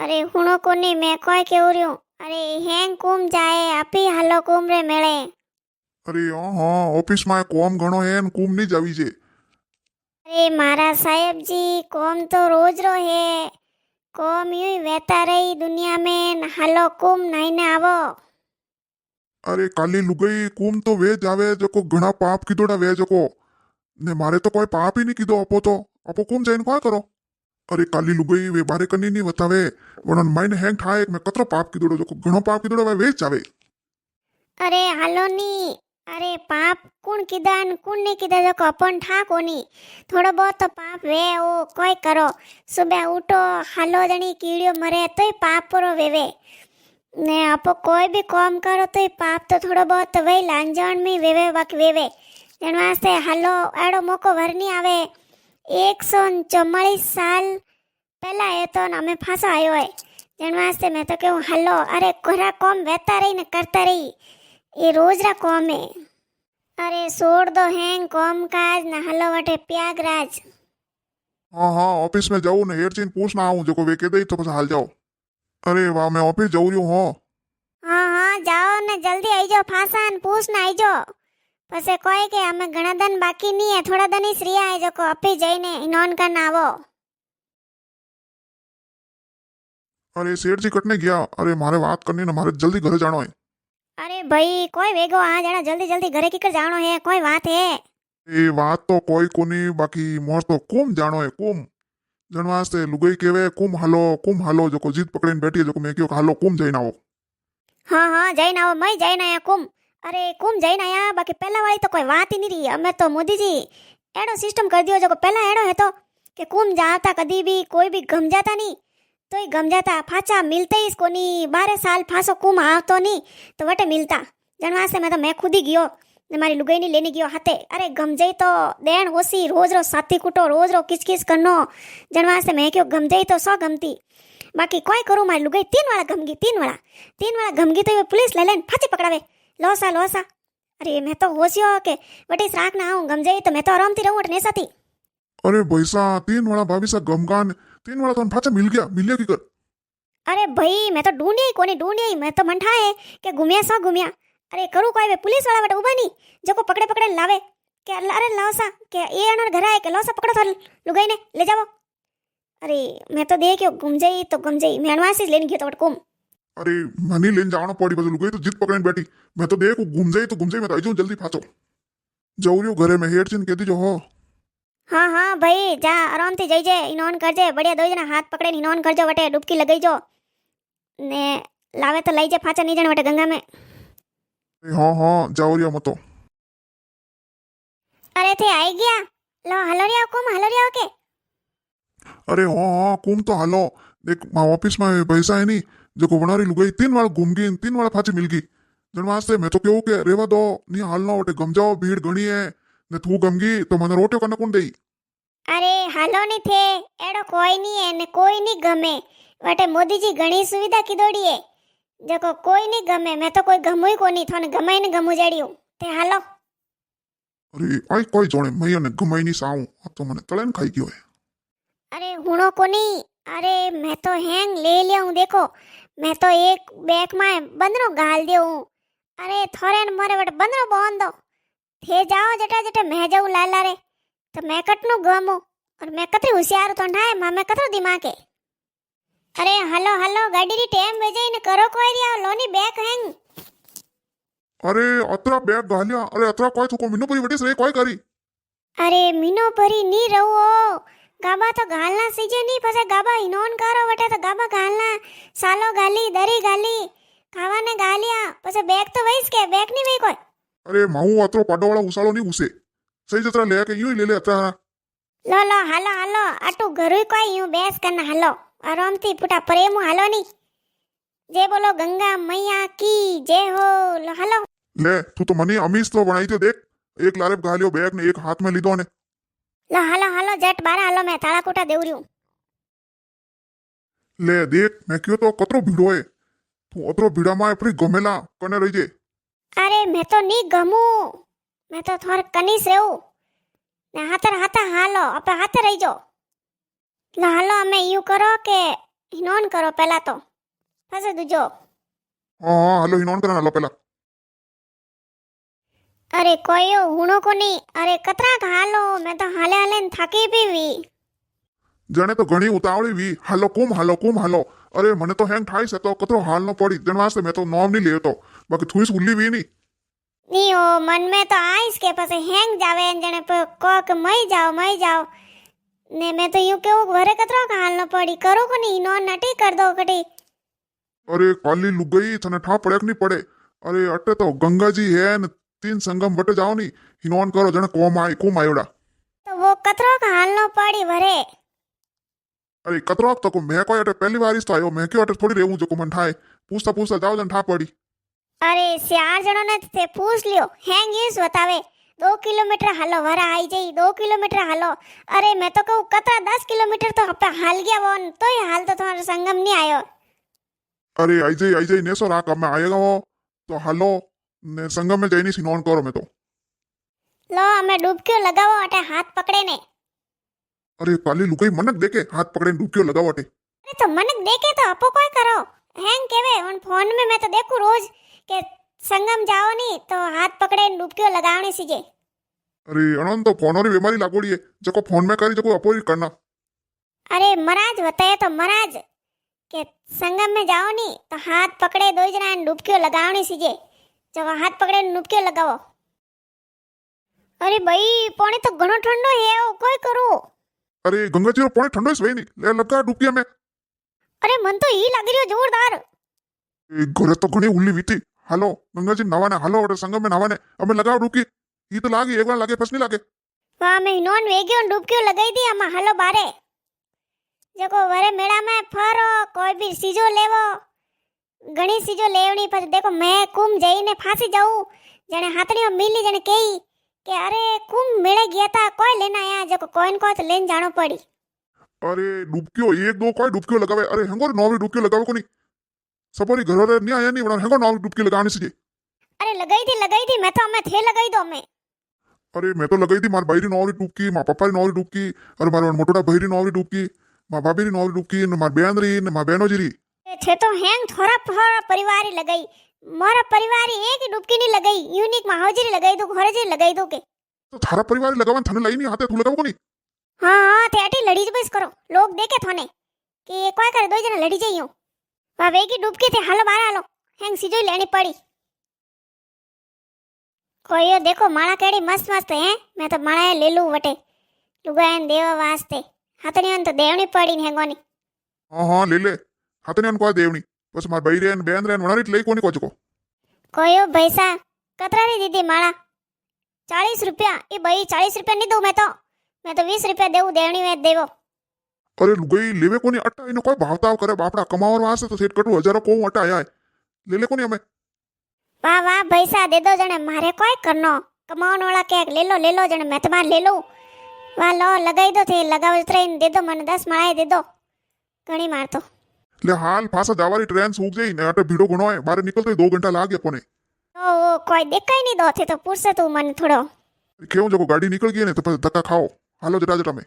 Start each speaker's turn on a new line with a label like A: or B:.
A: अरे हुणो कोनी मैं कोई केव रह्यो। अरे हेंग कुम जाए आपी हालो कुम रे मेळे।
B: अरे हाँ ऑफिस में कोम घणो है ने कूम नहीं जावी छे।
A: अरे मारा साहेब जी कोम तो रोज रो है। कोम यूं ही वहता रही दुनिया में न हालो कुम नहीं ने आवो।
B: अरे काली लुगाई कूम तो वे जावे जको घणा पाप कीधोड़ा वे जको ने मारे तो कोई पाप ही नहीं कीधो अपो कूम जाइन क्या करो। अरे काली लुगाई वे बारे कनी नहीं बतावे वणन माइने हैंग ठाए मैं कतरो पाप कीधोड़ो जको घणो पाप कीधोड़ो वे जावे।
A: अरे हालो नी। अरे पाप कुण कीधा न कुण नहीं कीधा जो अपन ठा कोनी। थोड़ो बहुत तो पाप वे ओ कोई करो। सुबह उठो हालो जणी कीड़ियो मरे तो पाप पूरो वेवे ने आपो कोई भी काम करो तो पाप तो थोड़ो बहुत तो वही लांजण में वेवे बाकी वेवे। जण वास्ते हालो एड़ो मौको वरनी आवे 144 साल पहला है तो हमें फांसा आयो है। जण वास्ते मैं तो कहूँ हालो अरे घरा काम वहता रही ने करता रही ये रोज रा काम है। अरे छोड़ दो हैंग काम काज न हालो वटे प्रयागराज।
B: हाँ हाँ ऑफिस में जाऊँ ने हेर चीन पूछना आऊँ जको वे कह दे तो बस हाल जाओ। अरे वाह मैं ऑफिस जाऊ रही हूँ।
A: हाँ हाँ जाओ ने जल्दी आई जाओ फांसा न पूछ न आई जाओ। पसे कोई के हमें घना दिन बाकी नहीं है थोड़ा दिन ही श्री है जो को अपी जईने इनोन कर आवो।
B: अरे सेठ जी कटने गया। अरे मारे बात करनी ने मारे जल्दी घर जानो है।
A: अरे भाई कोई वेगो आ जाना जल्दी जल्दी घरे की कर जानो है कोई बात है।
B: ये बात तो कोई कोनी बाकी मोर तो कुम जानो है कुम जन वास्ते लुगाई केवे कुम हालो जको जीत पकड़ीने बैठी है जको मैं क्यों हालो कुम जईने आओ।
A: हाँ हाँ जईन आओ मैं जईन आया कुम। अरे कुम जईन आया बाकी पहला वाली तो कोई बात ही नहीं रही। हमें तो मोदी जी एड़ो सिस्टम कर दियो जो पहला एड़ो है तो कि कुम जाता कदी भी कोई भी गम जाता नहीं तो ही गम जाता फाचा मिलते ही कोनी 12 साल फांसो कुम आवतो नहीं तो वटे मिलता। जण वास्ते मैं खुद ही गयो ने मारी लुगाई नहीं लेने गयो हाथे। अरे गम जई तो देण होसी रोज रो साथी कुटो रोज रो किच किच करनो। जण वास्ते मैं क्यों गम जई तो सौ गमती बाकी कोई करूँ मारी लुगाई 3 वाला गमगी 3 वाला गमगी तो ये पुलिस ले लेन फांसी पकड़ावे लोसा लोसा। अरे मैं तो होशियो के वटे राख ना आऊं गम जई तो मैं तो आराम थी रहूं ने साथी।
B: अरे भैसा 3 वाला भाभी सा गमगान 3 वाला तो फाचा मिल गया की कर।
A: अरे भाई मैं तो ढूंढी ही कोनी ढूंढी ही मैं तो मन ठाए के घूमिया सो घूमिया। अरे करू कोई वे पुलिस वाला वटे उबा नहीं जो को पकड़े पकड़े लावे के अरे लाओसा के ये अनर घर आए के लाओसा पकड़ो थार लुगाई ने ले जाओ। अरे मैं तो देखियो घूम जाई तो घूम जाई मैं अनवासी लेने गयो तो वट कुम।
B: अरे मनी लेन जाना पड़ी बस लुगाई तो जीत पकड़ीने बैठी मैं तो देखू घूम जाई मैं तो आई जाऊं जल्दी फाचो जाऊ रही घरे में हेड चीन कह दीजो हो।
A: हाँ हाँ भाई जा आराम से जाइजे इनोन करजे बढ़िया दो जना हाथ पकड़े इनोन करजो वटे डुबकी लगाई जो ने लावे तो लई जे फाचा नहीं जण वटे गंगा में।
B: हाँ हाँ जाओ रिया मतो।
A: अरे थे आई गया लो हलो रिया कुम हलो रिया के।
B: अरे हाँ हाँ कुम तो हालो देख ऑफिस में पैसा है नहीं जो को बनारी लुगाई 3 वाला घूम गई 3 वाला फाची मिल गई जन वास्ते मैं तो क्यों के रेवा दो नहीं हालना वटे गम जाओ भीड़ घणी है ने तू गमगी तो मैंने रोटियो करना कौन देई।
A: अरे हालो नहीं थे एड़ो कोई नहीं है ने कोई नहीं गमे वटे मोदी जी घणी सुविधा की दौड़ी है जको कोई नहीं गमे मैं तो कोई गमू ही कोनी थोने गमाई ने गमू जड़ियो ते हालो।
B: अरे आई कोई जोने मैं ने गमाई नहीं साऊं अब तो मैंने तलन खाई गयो है।
A: अरे हुणो कोनी। अरे मैं तो हैंग ले लिया हूँ देखो मैं तो एक बैग में बंदरो गाल दियो हूँ। अरे थोड़े न मोरे वट बंदरो बोन दो थे जाओ जटा जटा मैं जाऊँ लाला रे तो मैं कटनु गमो और मैं कतरी होशियार तो ढाए मैं कतरो दिमाग है। अरे हलो हलो गाड़ी री टेम भेजे ने करो कोई रिया लोनी बैग हैंग।
B: अरे अतरा बैग गालिया अरे अतरा कोई थको मिनो परी वटी से कोई करी।
A: अरे मीनो भरी नी रहो गाबा तो गालना सीजे नहीं पसे गाबा इनोन करो वटे तो गाबा गालना सालो गाली दरी गाली खावा ने गालिया पसे बैग तो वहीस के बैग नहीं वही कोई।
B: अरे माऊ अतरो पाडो वाला उसालो नहीं घुसे सही जतरा ले के यूं ही ले ले अतरा।
A: लो लो हालो हालो आटू घरू कोई यूं बेस करना हालो आराम थी पुटा प्रेम हालो नी जे बोलो गंगा मैया की जय हो लो हालो।
B: ले तू तो मनी अमीस तो बनाई थी देख एक लारे गालियो बैग ने एक हाथ में लीधो ने।
A: लो हालो हालो जट बारा हालो मैं ताला कोटा देव रही हूं।
B: ले देख मैं क्यों तो कतरो भीड़ो है तू अतरो भीड़ा में अपनी गमेला कने रही जे।
A: अरे मैं तो नहीं गमू मैं तो थोर कनीस रहू ने हाथर हाथा हालो अपे हाथे रही जो लो हालो हमें यूं करो के હિનોન કરો પહેલા તો પછી દૂજો.
B: હા હા હાલો હિનોન કરે હાલો પેલા.
A: અરે કોયો હુણો કોની. અરે કતરાક હાલો મેં તો હાલે હાલે ને થાકી પીવી.
B: જણે તો ઘણી ઉતાવળી વી હાલો કુમ હાલો. અરે મને તો હેંગ થાય છે તો કતરો હાલ નો પડી જણ વાસ્તે મેં તો નોમ નહીં લેતો બાકી થોડી ઉલ્લી વી નહીં.
A: ની ઓ મન में તો આઈસ કે પછી હેંગ જાવે ને જણે કો કે મઈ જાઓ ને મેં તો યું કેવું ઘરે કતરો હાલ ન પડી કરો કોની નો નટી કર દો કટી.
B: અરે કાલી લુગई તને ઠા પડે કે નહીં પડે. અરે અટે તો ગંગાજી હે ને 3 સંગમ વટે જાओ ની હિનોન કરો જણે કોમ આયોડા.
A: તો वो કતરો હાલ ન પડી વરે.
B: અરે કતરો તો મેં કોઈ અટે પહેલી વાર તો આયો મેં કયો અટે થોડી રહેવું જો કો મન થાય પૂછતા જાओ જણ ઠા પડી.
A: અરે 4 જણો ને તે પૂછ લ્યો હેંગ યુસ બતાવે 2 કિલોમીટર હાલો વરા आई जाई 2 કિલોમીટર હાલો. અરે मैं तो कहूँ कतरा 10 किलोमीटर तो अपने हाल गया वो तो ही हाल तो तुम्हारा संगम नहीं आयो.
B: अरे आई जाई ने सो राक मैं आएगा वो तो हालो ने संगम में जईनी सिनोन करो मैं तो.
A: लो हमें डुबकियों लगावो अटे हाथ पकड़े ने.
B: अरे काली लुगाई मनक देखे हाथ पकड़े डुबकियों लगाओ अटे.
A: अरे तो मनक देखे तो अपो कोई करो हैंग केवे उन फोन में मैं तो देखूं रोज के संगम जाओ नहीं तो हाथ पकड़े डुबकियों लगावनी सीजे.
B: अरे अनंत तो फोन री बीमारी लागोड़ी है जको फोन में करी जको अपोरी करना.
A: अरे महाराज बताए तो महाराज के संगम में जाओ नहीं तो हाथ पकड़े 2 जना डुबकियों लगावनी सीजे जो हाथ पकड़े डुबकियों लगावो. अरे भाई पानी तो घणो ठंडो है ओ कोई करो.
B: अरे गंगा जी रो पानी ठंडो है नहीं ले लगा डुबकिया में.
A: अरे मन तो ई लाग रियो जोरदार.
B: ए घरे तो घणी उल्ली वीती हालो गंगा जी नवाने हालो अटे संगम में नवाने अबे लगाओ डुबकी ई तो लागी एक बार लागे फस नहीं लागे.
A: वाह मैं नॉन वेगियो डुबकियों लगाई दी आमा हालो बारे जको वरे मेला में फरो कोई भी सीजो लेवो घणी सीजो लेवनी पर देखो मैं कुम जईने फांसी जाऊं जने हाथड़ी में मिली जने केई के अरे कुम मेले गया था कोई लेना आया जको कोइन को तो लेन जानो पड़ी.
B: अरे डुबकियो 1-2 कोई डुबकियो लगावे अरे हेंगोर नौवी डुबकियो लगावे कोनी सपोरी घर रे नहीं आया नहीं बना हेंगो नौवी डुबकी लगानी सीजे.
A: अरे लगाई थी मैं तो हमें थे लगाई दो मैं.
B: अरे मैं तो लगाई थी मार भाई री नौरी डुबकी मार पापा री नौरी डुबकी और मार मोटोड़ा भाई री नौरी डुबकी मार भाभी री नौरी डुबकी ने मार बहन री ने मार बहनो जी री.
A: थे तो हैंग थोड़ा थोड़ा परिवार ही लगाई मोरा परिवार ही एक ही डुबकी नहीं लगाई यूनिक महावजी लगाई दो घरे जी लगाई दो के.
B: तो थारा परिवार लगावन थने लाई नहीं हाथे तू लगाव कोनी.
A: हाँ ते अटी लड़ी बस करो लोग देखे थोने कि कोई करे 2 जना लड़ी जाइयो वा वेगी डुबकी थे हालो बाहर हालो हैंग सीजो लेनी पड़ी. कोई देखो माला केड़ी मस्त मस्त है मैं तो माला ले लूं वटे लुगायन देवा वास्ते हाथनियन तो देवनी पड़ी ने हेंगोनी.
B: हां ले ले हाथनियन को देवनी बस मार भाई रे ने बहन रे वणारी लई कोनी कोजको.
A: कोई भैसा कतरा री दीदी माला 40 रुपया ए भाई 40 रुपया नहीं दूं मैं तो 20 रुपया देऊ देवनी में देवो.
B: अरे लुगाई लेवे कोनी अट्टा इनो कोई भावताव करे बापड़ा कमावर वास्ते तो सेट कटू हजारों को अट्टा आया है ले ले कोनी हमें.
A: वाह वाह भैसा दे दो जने मारे कोई करनो कमावन वाला के ले लो जने मैं तुम्हारे ले लूं. वाह लो लगाई दो थे लगाव उतरे दे दो मन 10 माळे दे दो घणी मार तो.
B: ले हाल फासा जावारी ट्रेन सूख जाई ने अटे भीड़ो घणो है बारे निकलते 2 घंटा लागे कोने.
A: ओ कोई देखाई नहीं दो थे तो पूछसे तू मन थोड़ो.
B: क्यों जको गाड़ी निकल गई ने तो धक्का खाओ हालो जटा में.